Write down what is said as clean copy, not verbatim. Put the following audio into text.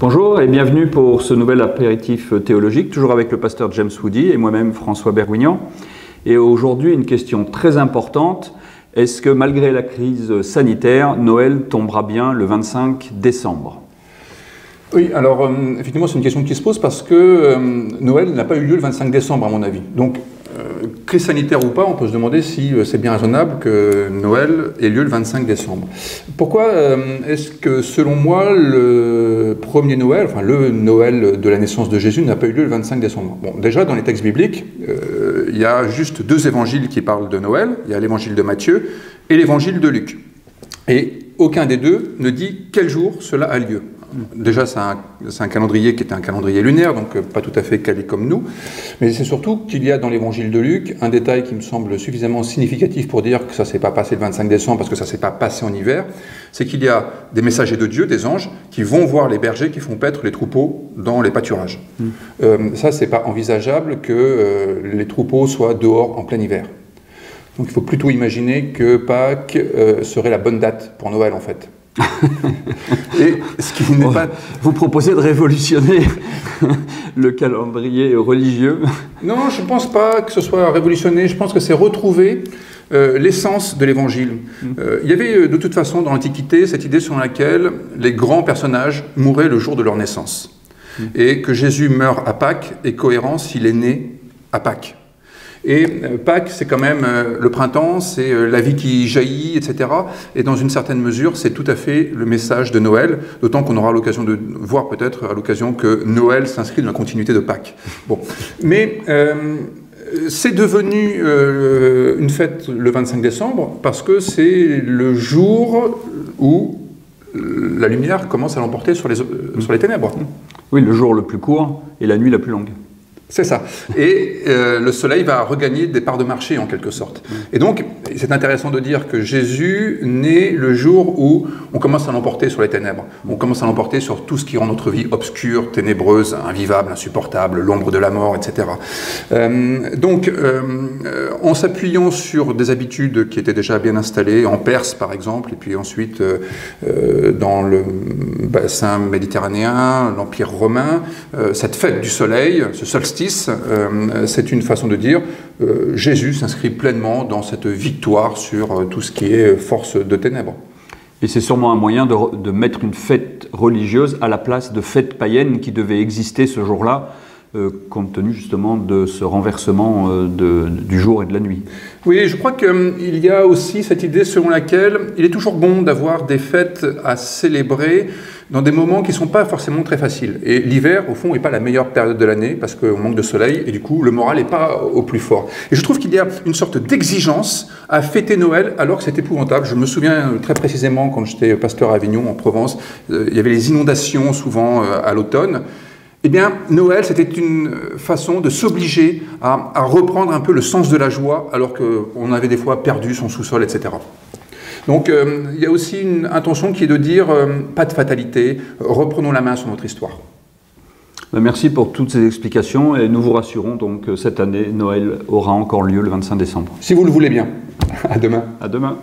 Bonjour et bienvenue pour ce nouvel apéritif théologique, toujours avec le pasteur James Woody et moi-même François Berguignan. Et aujourd'hui, une question très importante, est-ce que malgré la crise sanitaire, Noël tombera bien le 25 décembre ? Oui, alors effectivement c'est une question qui se pose parce que Noël n'a pas eu lieu le 25 décembre à mon avis. Donc crise sanitaire ou pas, on peut se demander si c'est bien raisonnable que Noël ait lieu le 25 décembre. Pourquoi est-ce que selon moi le premier Noël, enfin le Noël de la naissance de Jésus n'a pas eu lieu le 25 décembre? Bon, déjà dans les textes bibliques, il y a juste deux évangiles qui parlent de Noël, il y a l'évangile de Matthieu et l'évangile de Luc. Et aucun des deux ne dit quel jour cela a lieu. Déjà, c'est un calendrier qui est un calendrier lunaire, donc pas tout à fait calé comme nous. Mais c'est surtout qu'il y a dans l'évangile de Luc un détail qui me semble suffisamment significatif pour dire que ça ne s'est pas passé le 25 décembre parce que ça ne s'est pas passé en hiver. C'est qu'il y a des messagers de Dieu, des anges, qui vont voir les bergers qui font paître les troupeaux dans les pâturages. Ça, ce n'est pas envisageable que les troupeaux soient dehors en plein hiver. Donc il faut plutôt imaginer que Pâques serait la bonne date pour Noël, en fait. Et ce qui n'est pas... Vous proposez de révolutionner le calendrier religieux? Non, je ne pense pas que ce soit révolutionné, je pense que c'est retrouver l'essence de l'évangile. Il y avait de toute façon dans l'Antiquité cette idée selon laquelle les grands personnages mouraient le jour de leur naissance. Et que Jésus meurt à Pâques est cohérent s'il est né à Pâques. Et Pâques, c'est quand même le printemps, c'est la vie qui jaillit, etc. Et dans une certaine mesure, c'est tout à fait le message de Noël, d'autant qu'on aura l'occasion de voir peut-être à l'occasion que Noël s'inscrit dans la continuité de Pâques. Bon. Mais c'est devenu une fête le 25 décembre parce que c'est le jour où la lumière commence à l'emporter sur les ténèbres. Oui, le jour le plus court et la nuit la plus longue. C'est ça. Et le soleil va regagner des parts de marché en quelque sorte. Et donc, c'est intéressant de dire que Jésus naît le jour où on commence à l'emporter sur les ténèbres. On commence à l'emporter sur tout ce qui rend notre vie obscure, ténébreuse, invivable, insupportable, l'ombre de la mort, etc. Donc, en s'appuyant sur des habitudes qui étaient déjà bien installées, en Perse par exemple, et puis ensuite dans le bassin méditerranéen, l'Empire romain, cette fête du soleil, ce solstice, c'est une façon de dire Jésus s'inscrit pleinement dans cette victoire sur tout ce qui est force de ténèbres. Et c'est sûrement un moyen de mettre une fête religieuse à la place de fête païenne qui devait exister ce jour-là, compte tenu justement de ce renversement du jour et de la nuit. Oui, je crois qu'il y a aussi cette idée selon laquelle il est toujours bon d'avoir des fêtes à célébrer dans des moments qui ne sont pas forcément très faciles. Et l'hiver, au fond, n'est pas la meilleure période de l'année parce qu'on manque de soleil et du coup, le moral n'est pas au plus fort. Et je trouve qu'il y a une sorte d'exigence à fêter Noël alors que c'est épouvantable. Je me souviens très précisément quand j'étais pasteur à Avignon, en Provence, il y avait les inondations souvent à l'automne. Eh bien, Noël, c'était une façon de s'obliger à reprendre un peu le sens de la joie alors qu'on avait des fois perdu son sous-sol, etc. Donc, il y a aussi une intention qui est de dire pas de fatalité, reprenons la main sur notre histoire. Merci pour toutes ces explications et nous vous rassurons donc que cette année, Noël aura encore lieu le 25 décembre. Si vous le voulez bien. À demain. À demain.